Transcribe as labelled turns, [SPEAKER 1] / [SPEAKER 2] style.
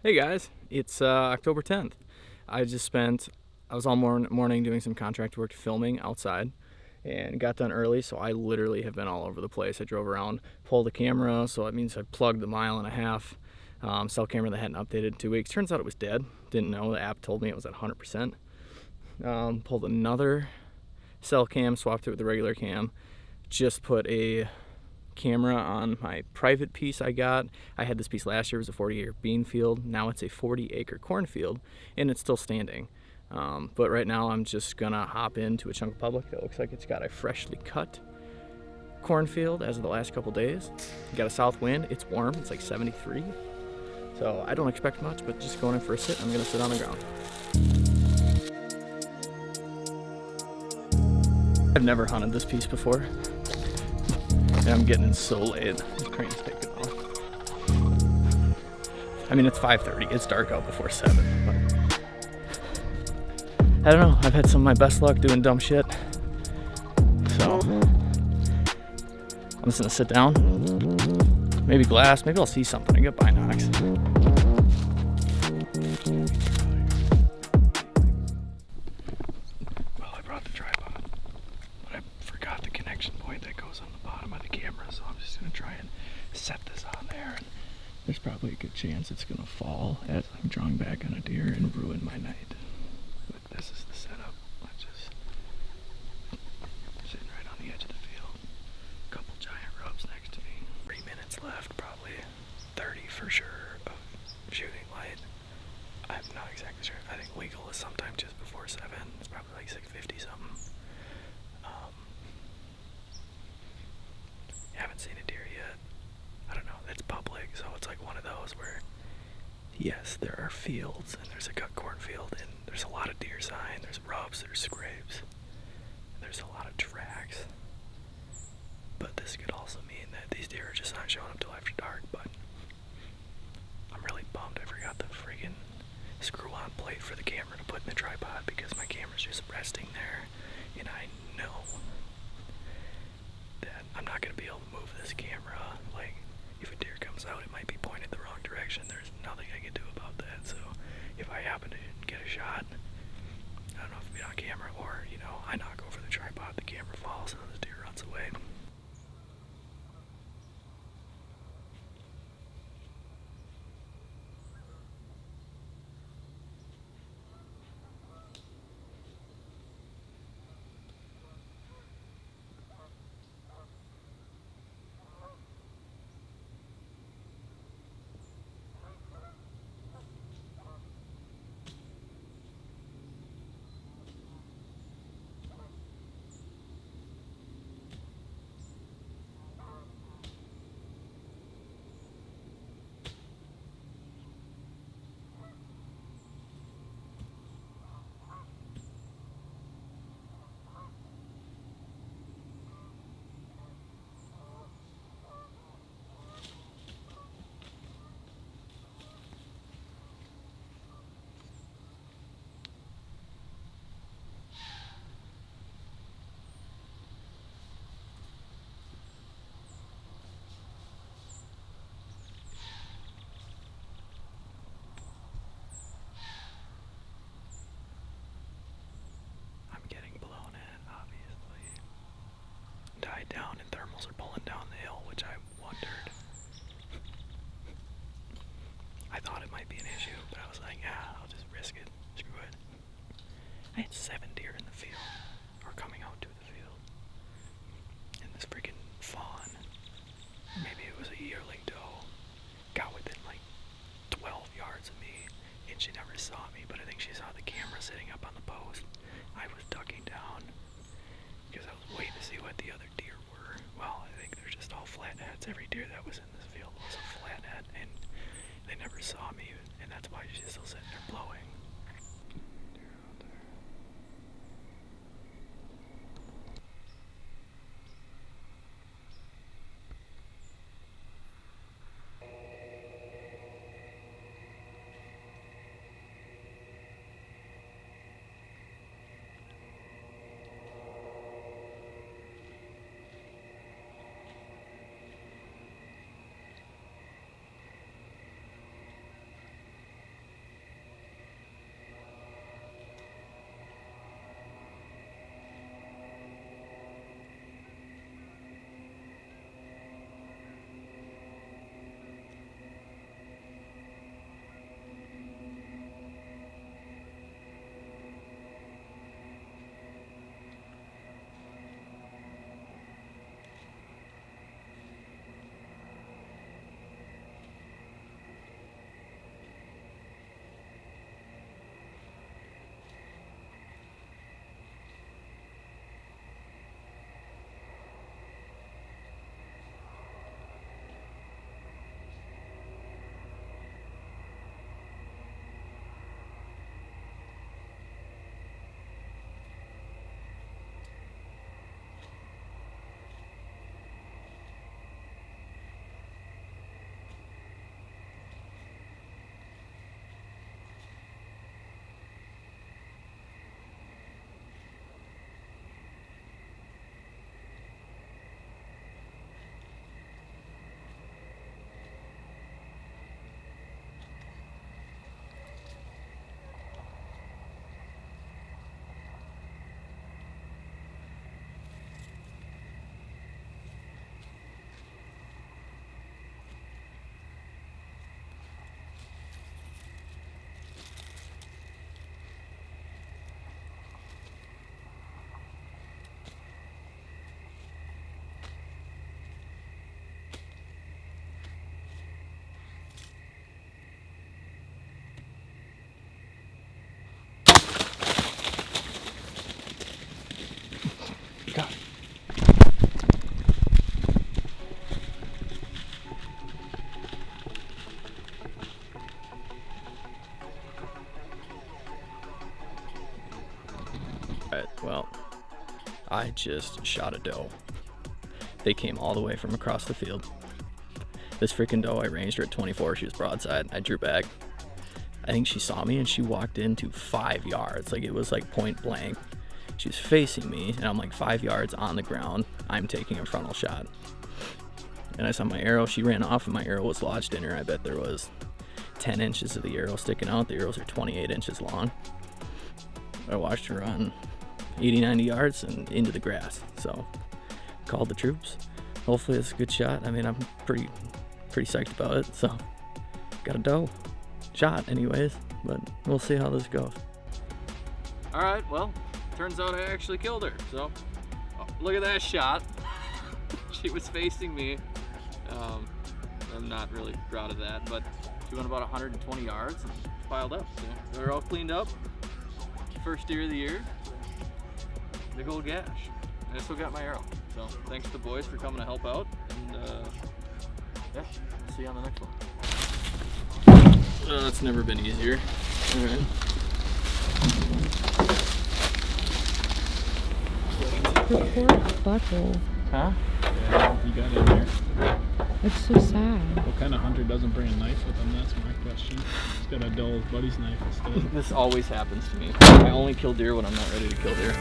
[SPEAKER 1] Hey guys, it's October 10th. I was all morning doing some contract work filming outside and got done early, so I literally have been all over the place. I drove around, pulled the camera, so that means I plugged the 1.5 mile cell camera that hadn't updated in 2 weeks. Turns out it was dead. Didn't know, the app told me it was at 100%. Pulled another cell cam, swapped it with the regular cam, just put a camera on my private piece I got. I had this piece last year. It was a 40-acre bean field. Now it's a 40-acre cornfield, and it's still standing. But right now I'm just gonna hop into a chunk of public that looks like it's got a freshly cut cornfield as of the last couple days. Got a south wind. It's warm. It's like 73. So I don't expect much, but just going in for a sit. I'm gonna sit on the ground. I've never hunted this piece before. And I'm getting in so late. The crane's taking off. I mean, it's 5:30. It's dark out before 7. But I don't know. I've had some of my best luck doing dumb shit. So I'm just gonna sit down. Maybe glass. Maybe I'll see something. I got binocs. Well, I brought the tripod, but I forgot the connection point that goes on the bottom of the camera, so I'm just gonna try and set this on there. And there's probably a good chance it's gonna fall as I'm drawing back on a deer and ruin my night. But this is the setup. I'm just sitting right on the edge of the field. A couple giant rubs next to me. 3 minutes left, probably 30 for sure of shooting light. I'm not exactly sure. I think legal is sometime just before 7. It's probably like 6:50 something. Haven't seen a deer yet. I don't know. It's public, so it's like one of those where, yes, there are fields, and there's a cut cornfield, and there's a lot of deer sign. There's rubs, there's scrapes, there's a lot of tracks. But this could also mean that these deer are just not showing up till after dark. But I'm really bummed I forgot the friggin' screw-on plate for the camera to put in the tripod, because my camera's just resting there, and I know that I'm not going to be able to move this camera. Like, if a deer comes out, it might be pointed the wrong direction. There's nothing I can do about that. So if I happen to get a shot, I don't know if it'll be on camera, or, I knock over the tripod, the camera falls, and then the deer runs away. Died down, and thermals are pulling down the hill, which I wondered. I thought it might be an issue, but I was like, I'll just risk it. Screw it. I had 7 deer in the field, or coming out to the field. And this freaking fawn, or maybe it was a yearling doe, got within like 12 yards of me, and she never saw me, but I think she saw the camera sitting up on the post. I was ducking down, because I was waiting to see what the other deer were. Well, I think they're just all flatheads. Every deer that was in this field was a flathead, and they never saw me, and that's why she's still sitting there blowing. Deer out there. I just shot a doe. They came all the way from across the field. This freaking doe, I ranged her at 24. She was broadside. I drew back. I think she saw me and she walked into 5 yards. Like, it was like point blank. She was facing me and I'm like 5 yards on the ground. I'm taking a frontal shot. And I saw my arrow. She ran off and my arrow was lodged in her. I bet there was 10 inches of the arrow sticking out. The arrows are 28 inches long. I watched her run 80, 90 yards and into the grass. So called the troops. Hopefully it's a good shot. I mean, I'm pretty psyched about it. So got a doe. Shot anyways, but we'll see how this goes. All right, well, turns out I actually killed her. So look at that shot. She was facing me. I'm not really proud of that, but she went about 120 yards and piled up. So they're all cleaned up. First deer of the year. Big old gash. I still got my arrow. So thanks to the boys for coming to help out. And yeah, see you on the next one. It's never been easier. All right.
[SPEAKER 2] Your poor butthole.
[SPEAKER 1] Huh?
[SPEAKER 3] Yeah, you got in there.
[SPEAKER 2] It's so sad.
[SPEAKER 3] What kind of hunter doesn't bring a knife with him? That's my question. He's got a dull buddy's knife instead.
[SPEAKER 1] This always happens to me. I only kill deer when I'm not ready to kill deer.